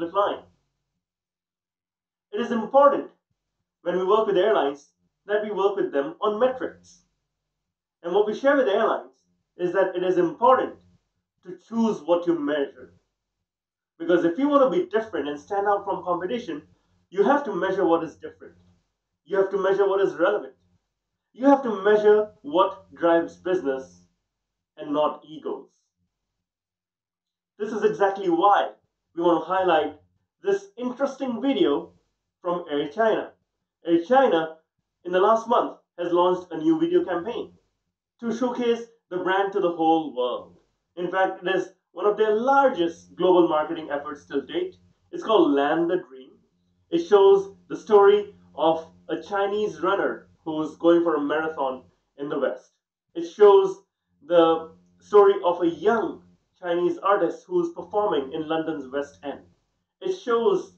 flying. It is important when we work with airlines that we work with them on metrics. And what we share with airlines is that it is important to choose what you measure. Because if you want to be different and stand out from competition, you have to measure what is different. You have to measure what is relevant. You have to measure what drives business and not egos. This is exactly why we want to highlight this interesting video from Air China. Air China, in the last month, has launched a new video campaign to showcase the brand to the whole world. In fact, it is one of their largest global marketing efforts till date. It's called Land the Dream. It shows the story of a Chinese runner who's going for a marathon in the West. It shows the story of a young Chinese artist who's performing in London's West End. It shows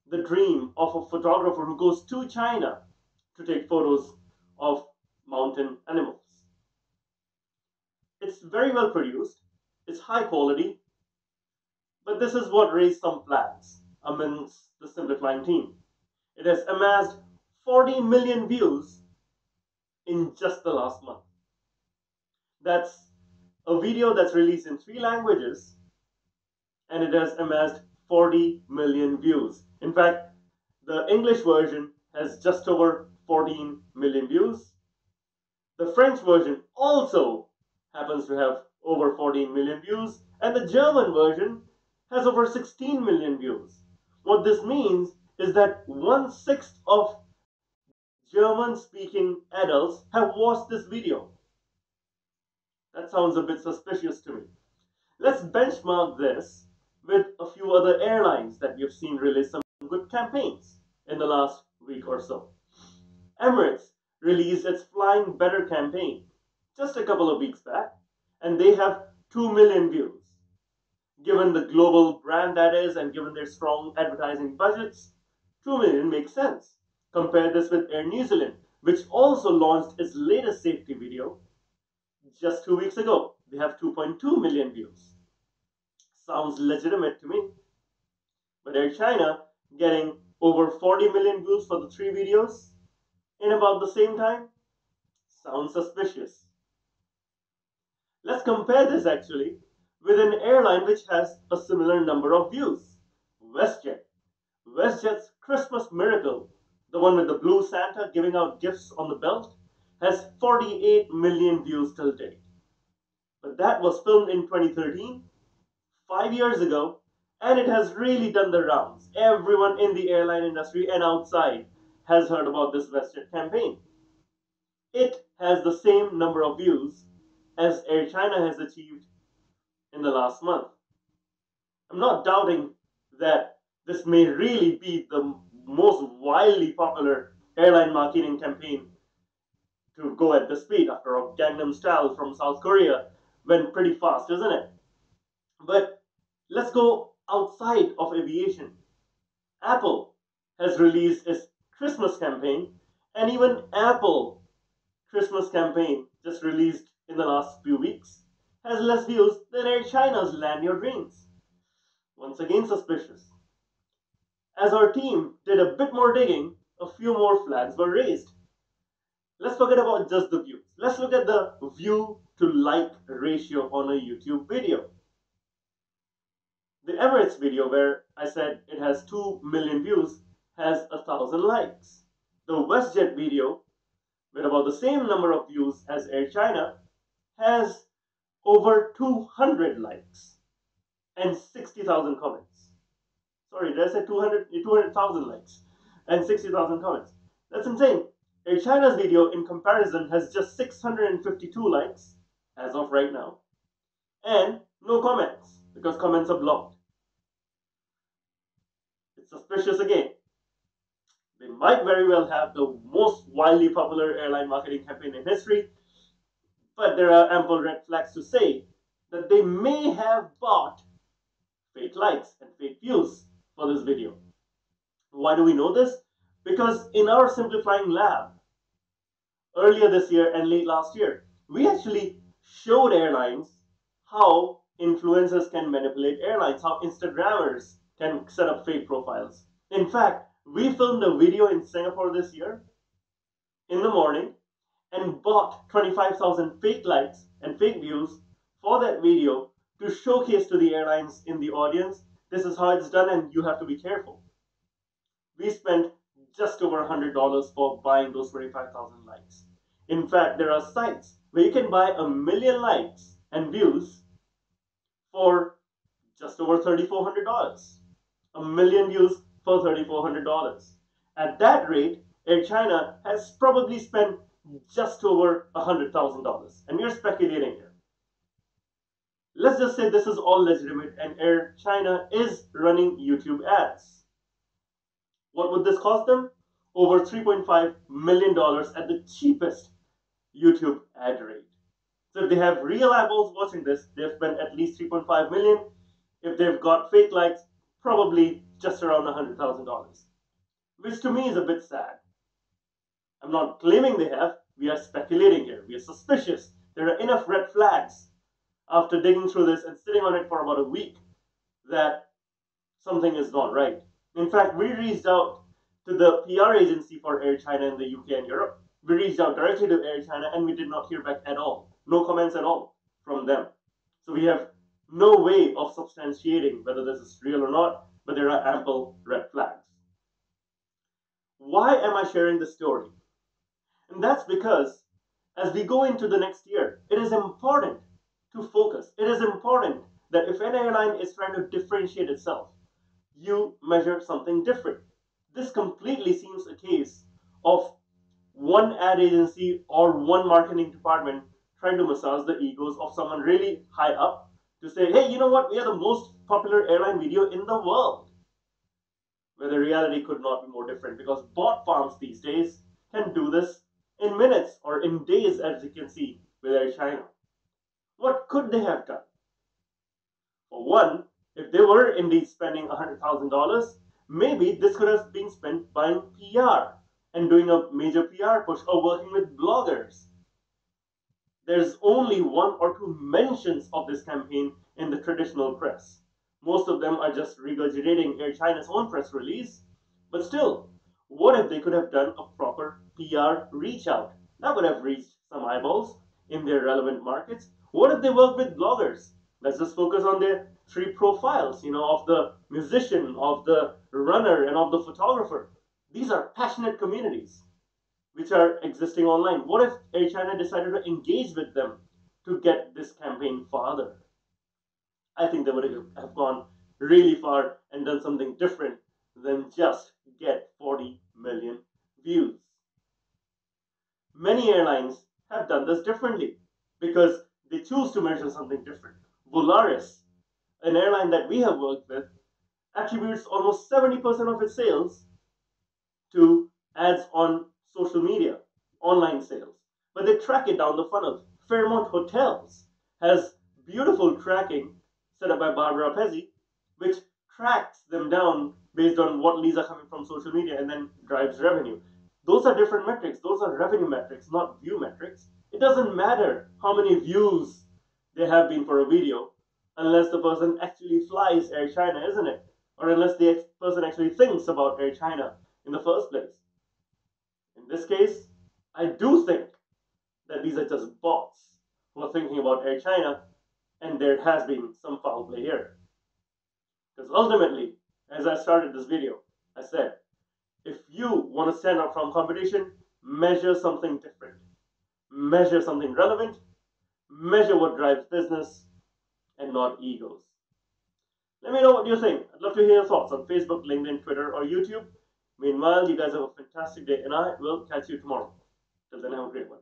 the dream of a photographer who goes to China to take photos of mountain animals. It's very well produced, it's high quality, but this is what raised some flags amongst the Simplifying team. It has amassed 40 million views in just the last month. That's a video that's released in 3 languages, and it has amassed 40 million views. In fact, the English version has just over 14 million views. The French version also happens to have over 14 million views, and the German version has over 16 million views. What this means is that 1/6 of German-speaking adults have watched this video. That sounds a bit suspicious to me. Let's benchmark this with a few other airlines that we've seen release some good campaigns in the last week or so. Emirates released its Flying Better campaign just a couple of weeks back, and they have 2 million views. Given the global brand that is, and given their strong advertising budgets, 2 million makes sense. Compare this with Air New Zealand, which also launched its latest safety video just 2 weeks ago. They have 2.2 million views. Sounds legitimate to me. But Air China getting over 40 million views for the 3 videos in about the same time sounds suspicious. Let's compare this actually with an airline which has a similar number of views. WestJet. WestJet's Christmas Miracle, the one with the blue Santa giving out gifts on the belt, has 48 million views till date. But that was filmed in 2013, 5 years ago, and it has really done the rounds. Everyone in the airline industry and outside has heard about this WestJet campaign. It has the same number of views as Air China has achieved in the last month. I'm not doubting that this may really be the most wildly popular airline marketing campaign to go at this speed. After all, Gangnam Style from South Korea went pretty fast, isn't it? But let's go outside of aviation. Apple has released its Christmas campaign, and even Apple Christmas campaign just released in the last few weeks has less views than Air China's Land Your Dreams. Once again suspicious. As our team did a bit more digging, a few more flags were raised. Let's forget about just the views. Let's look at the view to like ratio on a YouTube video. The Emirates video, where I said it has 2 million views, has 1,000 likes. The WestJet video, with about the same number of views as Air China, has over 200 likes and 60,000 comments. Sorry, did I say 200,000 likes and 60,000 comments? That's insane. Air China's video, in comparison, has just 652 likes as of right now, and no comments because comments are blocked. It's suspicious again. They might very well have the most wildly popular airline marketing campaign in history, but there are ample red flags to say that they may have bought fake likes and fake views for this video. Why do we know this? Because in our Simplifying lab, earlier this year and late last year, we actually showed airlines how influencers can manipulate airlines, how Instagrammers can set up fake profiles. In fact, we filmed a video in Singapore this year in the morning and bought 25,000 fake likes and fake views for that video to showcase to the airlines in the audience, this is how it's done and you have to be careful. We spent just over $100 for buying those 25,000 likes. In fact, there are sites where you can buy 1,000,000 likes and views for just over $3,400. 1,000,000 views for $3,400. At that rate, Air China has probably spent just over $100,000. And we're speculating here. Let's just say this is all legitimate and Air China is running YouTube ads. What would this cost them? Over $3.5 million at the cheapest YouTube ad rate. So if they have real eyeballs watching this, they've spent at least $3.5 million. If they've got fake likes, probably just around $100,000. Which to me is a bit sad. I'm not claiming they have, we are speculating here. We are suspicious. There are enough red flags after digging through this and sitting on it for about a week that something is not right. In fact, we reached out to the PR agency for Air China in the UK and Europe. We reached out directly to Air China and we did not hear back at all. No comments at all from them. So we have no way of substantiating whether this is real or not, but there are ample red flags. Why am I sharing this story? And that's because as we go into the next year, it is important to focus. It is important that if an airline is trying to differentiate itself, you measure something different. This completely seems a case of one ad agency or one marketing department trying to massage the egos of someone really high up to say, hey, you know what, we are the most popular airline video in the world. Where the reality could not be more different, because bot farms these days can do this in minutes or in days, as you can see with Air China. What could they have done? For one, if they were indeed spending $100,000, maybe this could have been spent buying PR and doing a major PR push or working with bloggers. There's only one or two mentions of this campaign in the traditional press. Most of them are just regurgitating Air China's own press release. But still, what if they could have done a proper PR reach out? That would have reached some eyeballs in their relevant markets. What if they worked with bloggers? Let's just focus on their three profiles, of the musician, of the runner, and of the photographer. These are passionate communities which are existing online. What if Air China decided to engage with them to get this campaign farther? I think they would have gone really far and done something different than just get 40 million views. Many airlines have done this differently because they choose to measure something different. Volaris, an airline that we have worked with, attributes almost 70% of its sales to ads on social media, online sales. But they track it down the funnel. Fairmont Hotels has beautiful tracking set up by Barbara Pezzi, which tracks them down based on what leads are coming from social media and then drives revenue. Those are different metrics. Those are revenue metrics, not view metrics. It doesn't matter how many views there have been for a video unless the person actually flies Air China, isn't it? Or unless the person actually thinks about Air China in the first place. In this case, I do think that these are just bots who are thinking about Air China, and there has been some foul play here. Because ultimately, as I started this video, I said, if you want to stand out from competition, measure something different. Measure something relevant. Measure what drives business and not egos. Let me know what you think. I'd love to hear your thoughts on Facebook, LinkedIn, Twitter, or YouTube. Meanwhile, you guys have a fantastic day, and I will catch you tomorrow. Till then, have a great one.